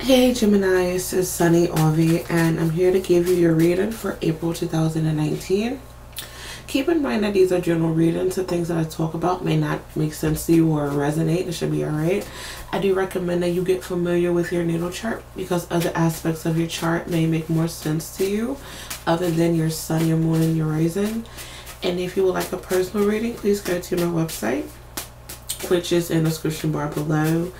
Hey Gemini, this is Sunny Ovi, and I'm here to give you your reading for April 2019. Keep in mind that these are general readings, so things that I talk about may not make sense to you or resonate. It should be alright. I do recommend that you get familiar with your natal chart because other aspects of your chart may make more sense to you other than your sun, your moon, and your rising. And if you would like a personal reading, please go to my website, which is in the description bar below.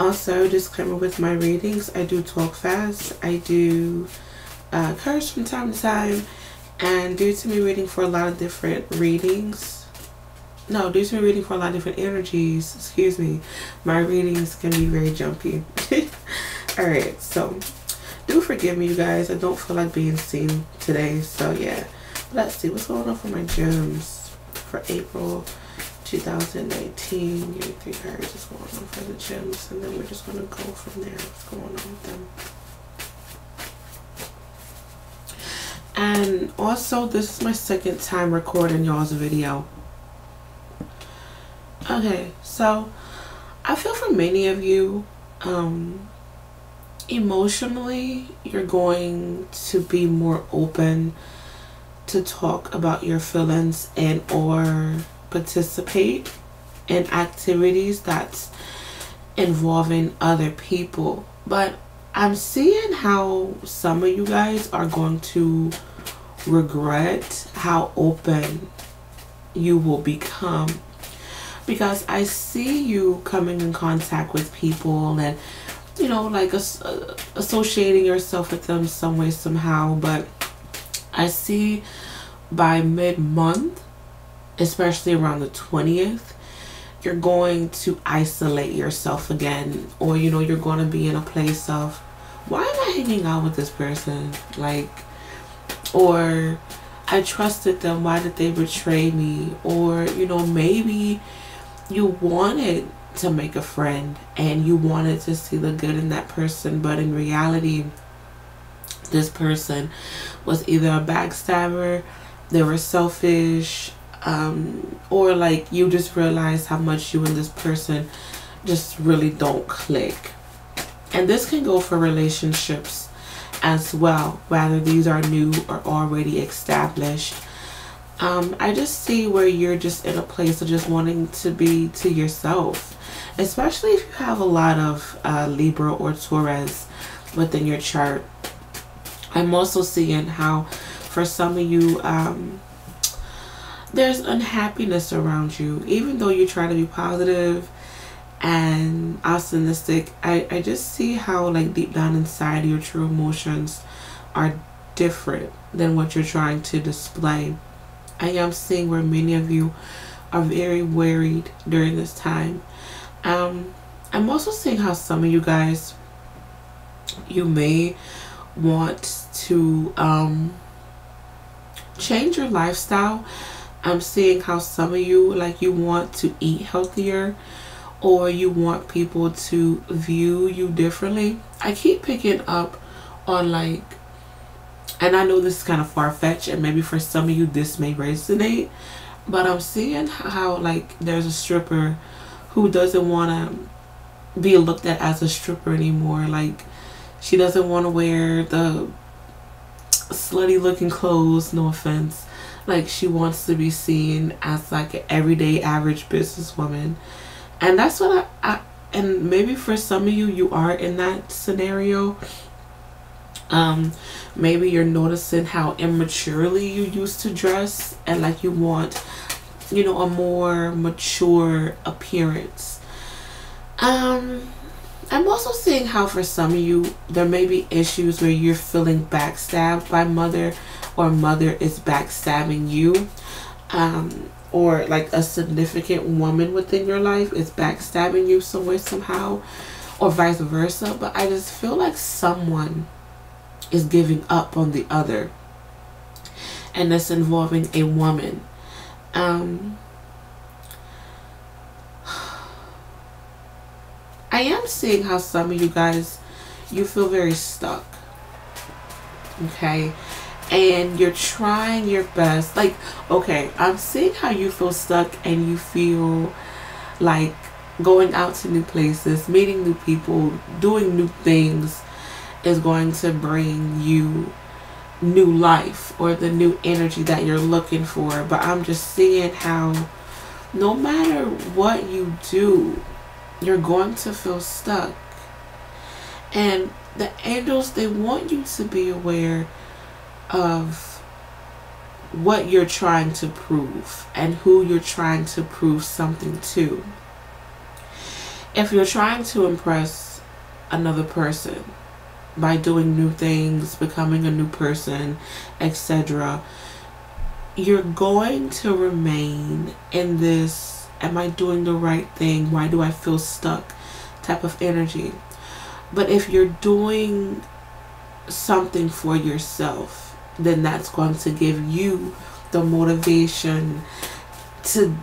Also, disclaimer with my readings, I do talk fast, I do curse from time to time, and due to me reading for a lot of different energies, excuse me, my readings can be very jumpy. Alright, so do forgive me, you guys. I don't feel like being seen today, so yeah. Let's see what's going on for my gems for April 2019. Give me 3 cards. What's going on for the gems, and then we're just going to go from there. What's going on with them? And also, this is my second time recording y'all's video. Okay, so I feel for many of you, emotionally, you're going to be more open to talk about your feelings and or participate in activities that's involving other people. But I'm seeing how some of you guys are going to regret how open you will become, because I see you coming in contact with people and, you know, like associating yourself with them some way, somehow. But I see by mid-month, especially around the 20th, you're going to isolate yourself again, or, you know, you're going to be in a place of, why am I hanging out with this person? Like, or I trusted them, why did they betray me? Or, you know, maybe you wanted to make a friend and you wanted to see the good in that person, but in reality, this person was either a backstabber, they were selfish, or like you just realize how much you and this person just really don't click. And this can go for relationships as well, whether these are new or already established. I just see where you're just in a place of just wanting to be to yourself, especially if you have a lot of Libra or Taurus within your chart. I'm also seeing how for some of you, there's unhappiness around you. Even though you try to be positive and optimistic, I just see how, like, deep down inside, your true emotions are different than what you're trying to display. I am seeing where many of you are very worried during this time. I'm also seeing how some of you guys, you may want to change your lifestyle. I'm seeing how some of you, like, you want to eat healthier, or you want people to view you differently. I keep picking up on, like, and I know this is kind of far-fetched, and maybe for some of you this may resonate, but I'm seeing how, like, there's a stripper who doesn't want to be looked at as a stripper anymore. Like, she doesn't want to wear the slutty looking clothes, no offense. Like, she wants to be seen as like an everyday average businesswoman. And that's what and maybe for some of you, you are in that scenario. Maybe you're noticing how immaturely you used to dress, and like you want, you know, a more mature appearance. I'm also seeing how for some of you, there may be issues where you're feeling backstabbed by mother, or mother is backstabbing you, or like a significant woman within your life is backstabbing you some way, somehow, or vice versa. But I just feel like someone is giving up on the other, and that's involving a woman. I am seeing how some of you guys, you feel very stuck, okay, and you're trying your best. Like, okay, I'm seeing how you feel stuck and you feel like going out to new places, meeting new people, doing new things is going to bring you new life or the new energy that you're looking for. But I'm just seeing how no matter what you do, you're going to feel stuck. And the angels, they want you to be aware of what you're trying to prove and who you're trying to prove something to. If you're trying to impress another person by doing new things, becoming a new person, etc., you're going to remain in this, am I doing the right thing? Why do I feel stuck type of energy. But if you're doing something for yourself, then that's going to give you the motivation to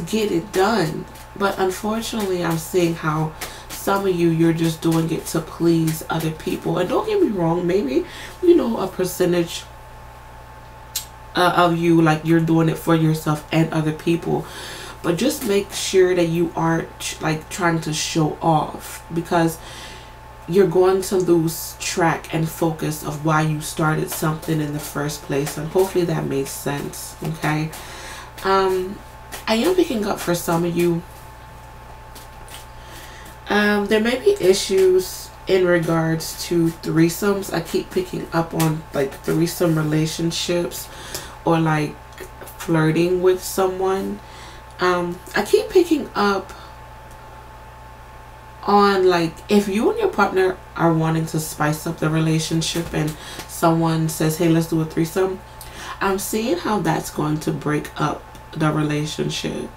get it done. But unfortunately, I'm seeing how some of you're just doing it to please other people. And don't get me wrong, maybe, a percentage of you, like, you're doing it for yourself and other people. But just make sure that you aren't like trying to show off, because you're going to lose track and focus of why you started something in the first place. And hopefully that made sense. Okay. I am picking up for some of you, there may be issues in regards to threesomes. I keep picking up on like threesome relationships or like flirting with someone. I keep picking up on like if you and your partner are wanting to spice up the relationship and someone says, hey, let's do a threesome, I'm seeing how that's going to break up the relationship.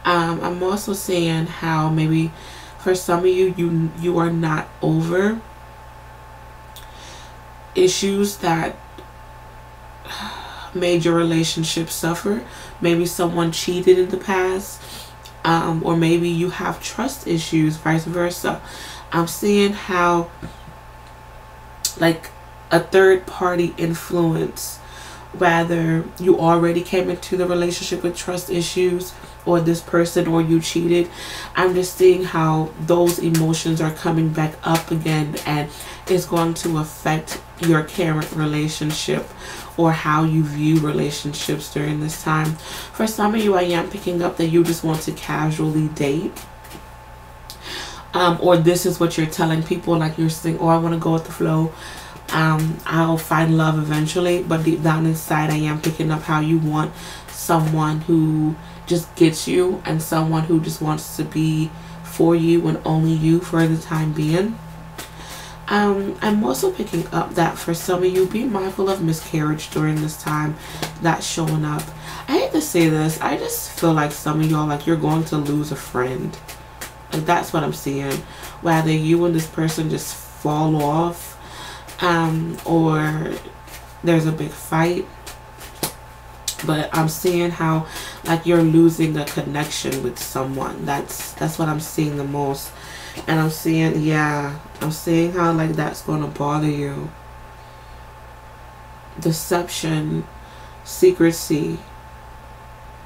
I'm also seeing how maybe for some of you are not over issues that made your relationship suffer. Maybe someone cheated in the past, or maybe you have trust issues, vice versa. I'm seeing how like a third party influence, whether you already came into the relationship with trust issues or this person or you cheated. I'm just seeing how those emotions are coming back up again, and it's going to affect your current relationship or how you view relationships during this time. For some of you, I am picking up that you just want to casually date, or this is what you're telling people, like you're saying, oh, I want to go with the flow, I'll find love eventually. But deep down inside, I am picking up how you want someone who just gets you and someone who just wants to be for you and only you for the time being. I'm also picking up that for some of you, be mindful of miscarriage during this time that's showing up. I hate to say this, I just feel like some of y'all, like, you're going to lose a friend. Like, that's what I'm seeing. Whether you and this person just fall off, or there's a big fight. But I'm seeing how like you're losing a connection with someone. That's what I'm seeing the most. And I'm seeing, yeah, I'm seeing how like that's going to bother you. Deception, secrecy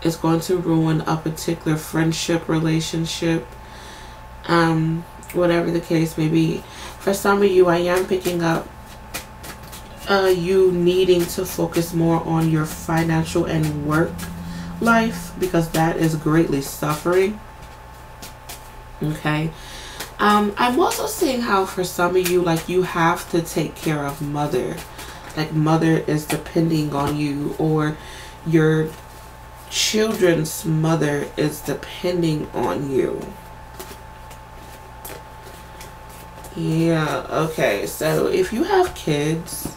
is going to ruin a particular friendship, relationship, whatever the case may be. For some of you, I am picking up you needing to focus more on your financial and work life, because that is greatly suffering. Okay. I'm also seeing how for some of you, like, you have to take care of mother. Like, mother is depending on you, or your children's mother is depending on you. Yeah, okay. So if you have kids,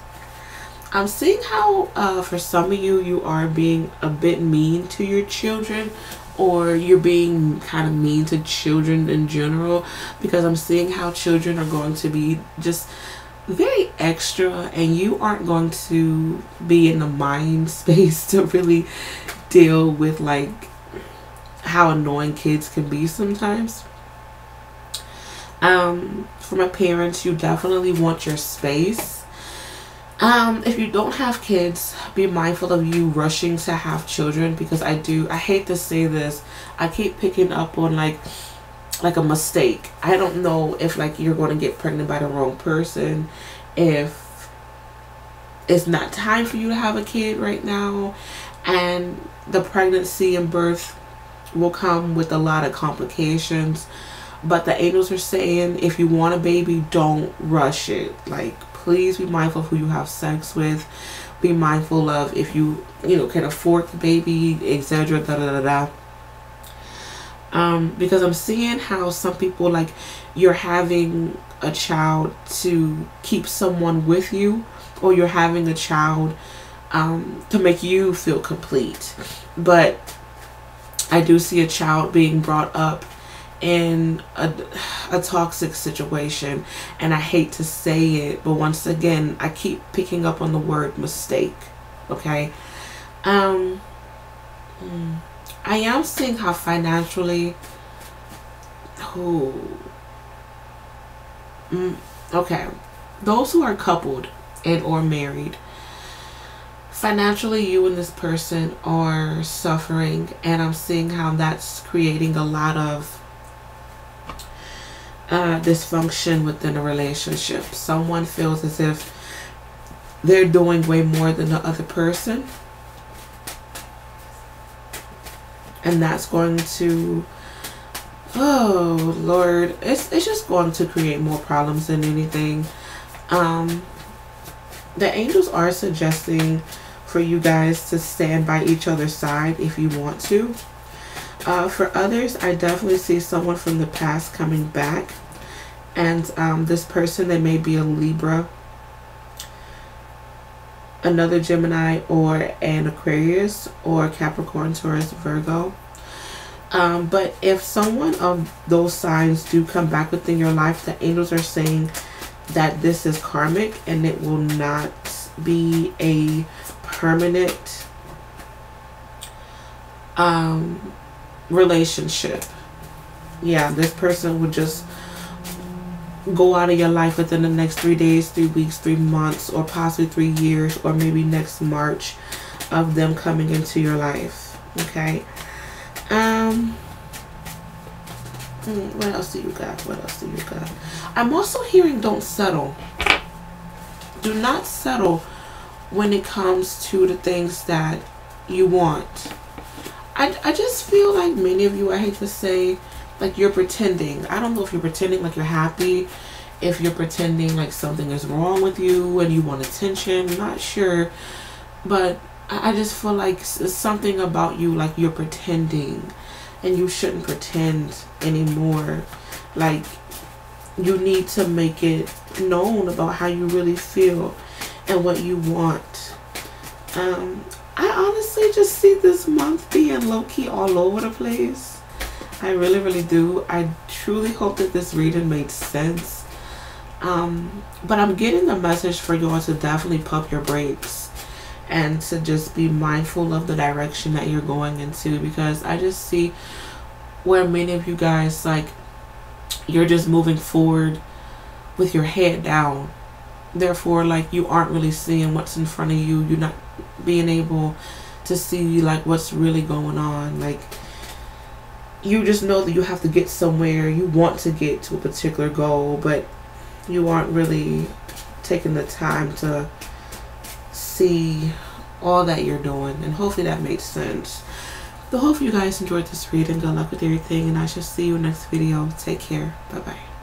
I'm seeing how for some of you, you are being a bit mean to your children, or you're being kind of mean to children in general, because I'm seeing how children are going to be just very extra, and you aren't going to be in the mind space to really deal with like how annoying kids can be sometimes. For my parents, you definitely want your space. If you don't have kids, be mindful of you rushing to have children, because I hate to say this, I keep picking up on like like a mistake. I don't know if like you're going to get pregnant by the wrong person, if it's not time for you to have a kid right now, and the pregnancy and birth will come with a lot of complications. But the angels are saying, if you want a baby, don't rush it. Like, please be mindful of who you have sex with. Be mindful of if you can afford the baby, etc. Da da da da. Because I'm seeing how some people, like, you're having a child to keep someone with you, or you're having a child to make you feel complete. But I do see a child being brought up in a toxic situation, and I hate to say it, but once again I keep picking up on the word mistake. Okay. I am seeing how financially okay, those who are coupled and or married, financially you and this person are suffering, and I'm seeing how that's creating a lot of dysfunction within a relationship. Someone feels as if they're doing way more than the other person, and that's going to, oh Lord, it's just going to create more problems than anything. The angels are suggesting for you guys to stand by each other's side if you want to. For others, I definitely see someone from the past coming back, and this person, they may be a Libra, another Gemini, or an Aquarius, or Capricorn, Taurus, Virgo. But if someone of those signs do come back within your life, the angels are saying that this is karmic and it will not be a permanent relationship. Yeah, this person would just go out of your life within the next 3 days, 3 weeks, 3 months, or possibly 3 years, or maybe next March, of them coming into your life. Okay. What else do you got? What else do you got? I'm also hearing don't settle. Do not settle when it comes to the things that you want. I just feel like many of you, I hate to say, like you're pretending. I don't know if you're pretending like you're happy, if you're pretending like something is wrong with you and you want attention. I'm not sure, but I just feel like it's something about you, like you're pretending, and you shouldn't pretend anymore. Like, you need to make it known about how you really feel and what you want. I honestly just see this month being low-key all over the place. I really, really do. I truly hope that this reading made sense. But I'm getting the message for y'all to definitely pump your brakes and to just be mindful of the direction that you're going into, because I just see where many of you guys, like, you're just moving forward with your head down. Therefore, like, you aren't really seeing what's in front of you. You're not being able to see, like, what's really going on. Like, you just know that you have to get somewhere. You want to get to a particular goal, but you aren't really taking the time to see all that you're doing. And hopefully that makes sense. So hopefully you guys enjoyed this reading. Good luck with everything, and I shall see you in the next video. Take care. Bye bye.